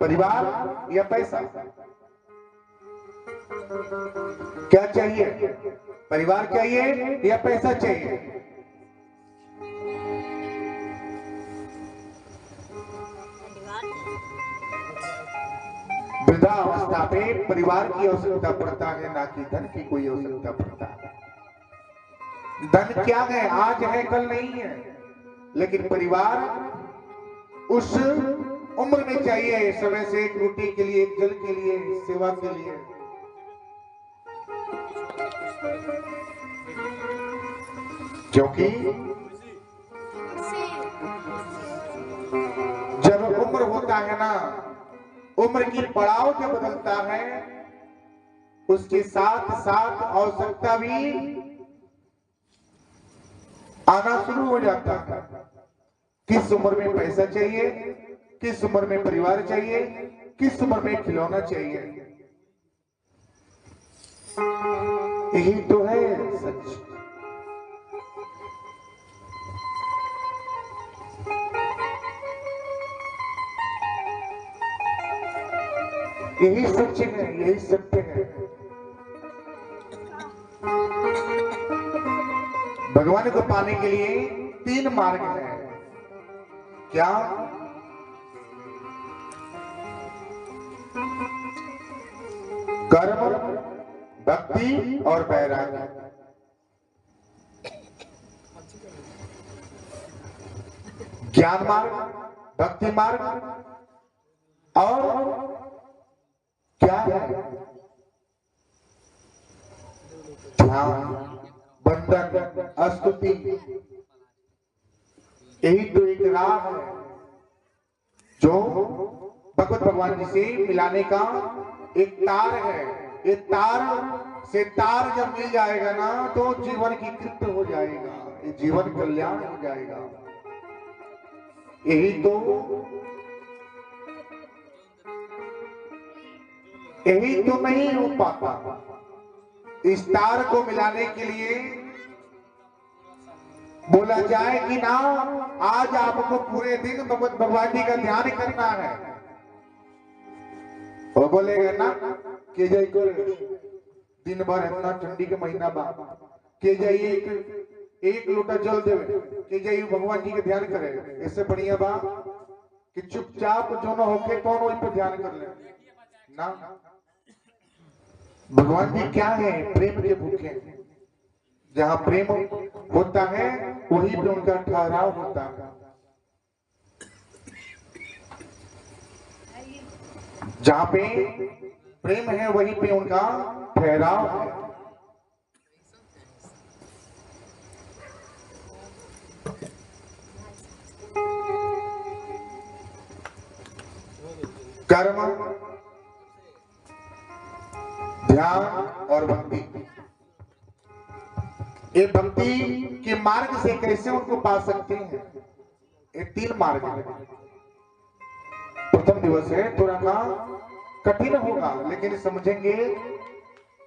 परिवार या पैसा? क्या चाहिए? परिवार चाहिए या पैसा चाहिए? वृद्धावस्था पे परिवार की आवश्यकता पड़ता है, ना कि धन की कोई आवश्यकता पड़ता है। धन क्या है? आज है कल नहीं है, लेकिन परिवार उस उम्र में चाहिए, समय से एक रोटी के लिए, एक जल के लिए, सेवा के लिए। क्योंकि जब उम्र होता है ना, उम्र की पड़ाव जब बदलता है, उसके साथ साथ आवश्यकता भी आना शुरू हो जाता है। किस उम्र में पैसा चाहिए, किस उम्र में परिवार चाहिए, किस उम्र में खिलौना चाहिए। यही तो है सच। यही सच है, यही सत्य है। भगवान को पाने के लिए 3 मार्ग है। क्या? कर्म, भक्ति और वैराग्य। ज्ञान मार्ग, भक्ति मार्ग और क्या है? ध्यान, बंधन, स्तुति। यही तो एक राह है जो भगवत भगवान जी से मिलाने का एक तार है। ये तार से तार जब मिल जाएगा ना, तो जीवन की कृत्य हो जाएगा, ये जीवन कल्याण हो जाएगा। यही तो नहीं हो पाता। इस तार को मिलाने के लिए बोला जाए कि ना, आज आपको पूरे दिन भगवत भगवान जी का ध्यान करना है। वो बोलेगा ना कि जय को दिन भर इतना ठंडी के महीना बा के जाइए एक लोटा जल देवे के जाइए भगवान जी के ध्यान करे। इससे बढ़िया बा कि चुपचाप जो न होके कौन वही पे ध्यान कर ले ना। भगवान जी क्या है? प्रेम के भूखे। जहां प्रेम होता है वहीं पे उनका ठहराव होता है। जहां पे प्रेम है वहीं पे उनका ठहराव है। कर्म, ध्यान और भक्ति। ये भक्ति के मार्ग से कैसे उनको पा सकते हैं? ये 3 मार्ग है। प्रथम दिवस है, थोड़ा सा कठिन होगा, लेकिन समझेंगे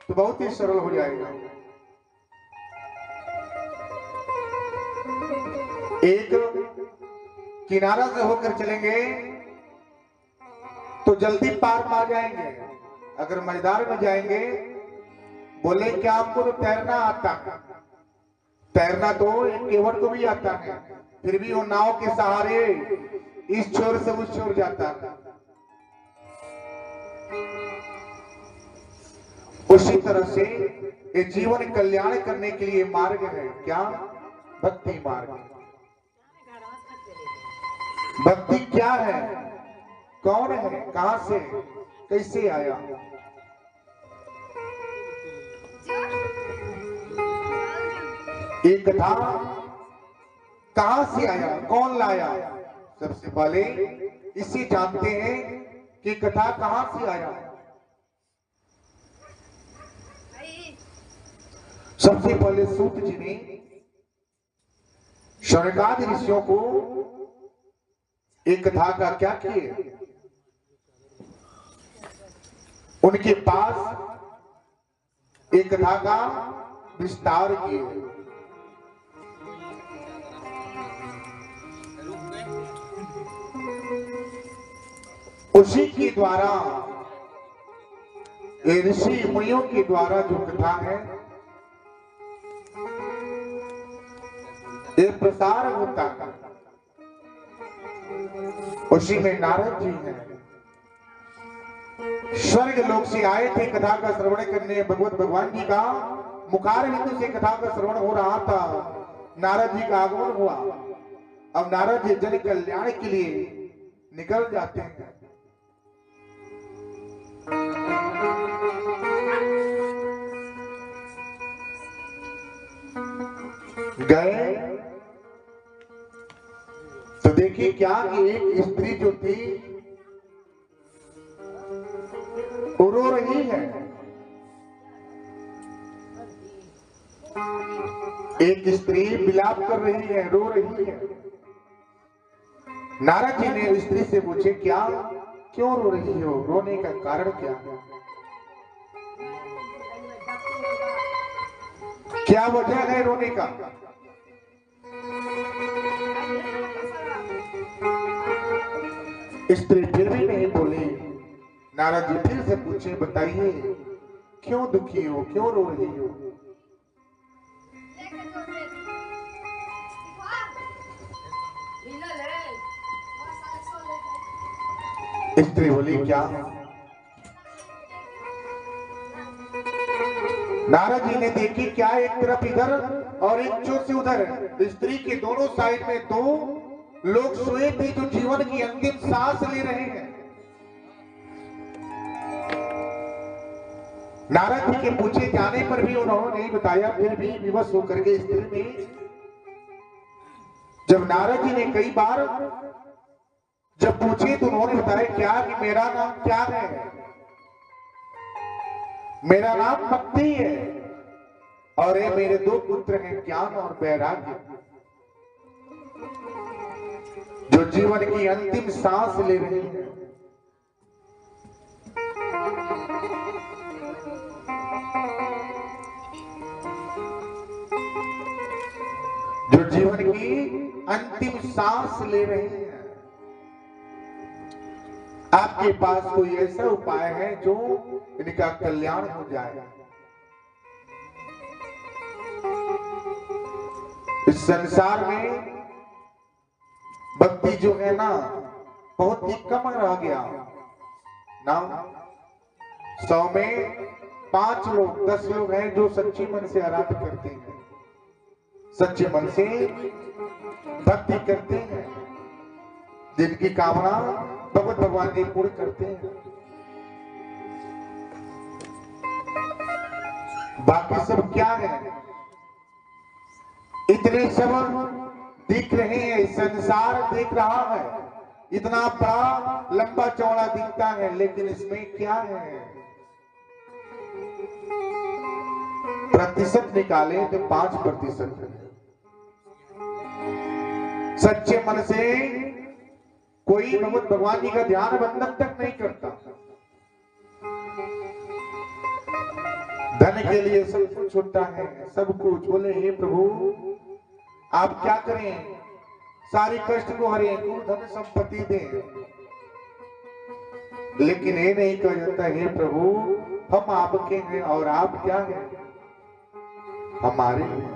तो बहुत ही सरल हो जाएगा। एक किनारा से होकर चलेंगे तो जल्दी पार पा जाएंगे। अगर मैदान में जाएंगे, बोले क्या आपको तो तैरना आता है? तैरना तो एक केवट को भी आता है, फिर भी वो नाव के सहारे इस छोर से उस छोर जाता है। उसी तरह से ये जीवन कल्याण करने के लिए मार्ग है। क्या? भक्ति मार्ग। भक्ति क्या है? कौन है? कहां से, कैसे आया? एक कथा कहां से आया, कौन लाया? सबसे पहले इसे जानते हैं कि कथा कहां से आया। सबसे पहले सूत जी ने शौनकादि ऋषियों को एक कथा का क्या किए? उनके पास एक कथा का विस्तार किए। उसी के द्वारा, ऋषि मुनियों के द्वारा जो कथा है ये प्रसार होता है। उसी में नारद जी हैं, स्वर्ग लोक से आए थे कथा का श्रवण करने। भगवान जी का मुखार बिंदु से कथा का श्रवण हो रहा था, नारद जी का आगमन हुआ। अब नारद जी जन कल्याण के लिए निकल जाते हैं। गए तो देखिए क्या कि एक स्त्री जो थी वो रो रही है। एक स्त्री विलाप कर रही है, रो रही है। नारद जी ने स्त्री से पूछे, क्या क्यों रो रही हो, रोने का कारण क्या वजह है रोने का? स्त्री फिर भी नहीं बोली। नारद जी फिर से पूछे, बताइए क्यों दुखी हो, क्यों रो रही हो? स्त्री बोली, क्या? नारद जी ने देखी क्या, एक तरफ इधर और एक चोर से उधर, स्त्री के दोनों साइड में दो लोग सोए थे जो जीवन की अंतिम सांस ले रहे हैं। नारद जी के पूछे जाने पर भी उन्होंने नहीं बताया। फिर भी विवश होकर के स्त्री ने, जब नारद जी ने कई बार जब पूछे तो उन्होंने बताया क्या कि मेरा नाम क्या है, मेरा नाम भक्ति है और ये मेरे दो पुत्र हैं, ज्ञान और वैराग्य, जो जीवन की अंतिम सांस ले रहे हैं। जो जीवन की अंतिम सांस ले रहे हैं। आपके पास कोई ऐसा उपाय है जो इनका कल्याण हो जाए? इस संसार में भक्ति जो है ना बहुत ही कम रह गया ना। 100 में 5 लोग 10 लोग हैं जो सच्ची मन से आराधना करते हैं, सच्चे मन से भक्ति करते हैं, जिनकी कामना भगवत भगवान जी पूरी करते हैं। बाकी सब क्या है? इतने सब दिख रहे हैं, संसार देख रहा है, इतना बड़ा लंबा चौड़ा दिखता है, लेकिन इसमें क्या है? प्रतिशत निकाले तो 5% है। सच्चे मन से कोई भगवत भगवान जी का ध्यान बंधन तक नहीं करता। धन के लिए सब कुछ होता है, सब कुछ। बोले हे प्रभु आप क्या करें, सारी कष्ट को हरें, धन संपत्ति दें, लेकिन ये नहीं कहा जाता हे प्रभु हम आपके हैं और आप क्या हैं, हमारे हैं।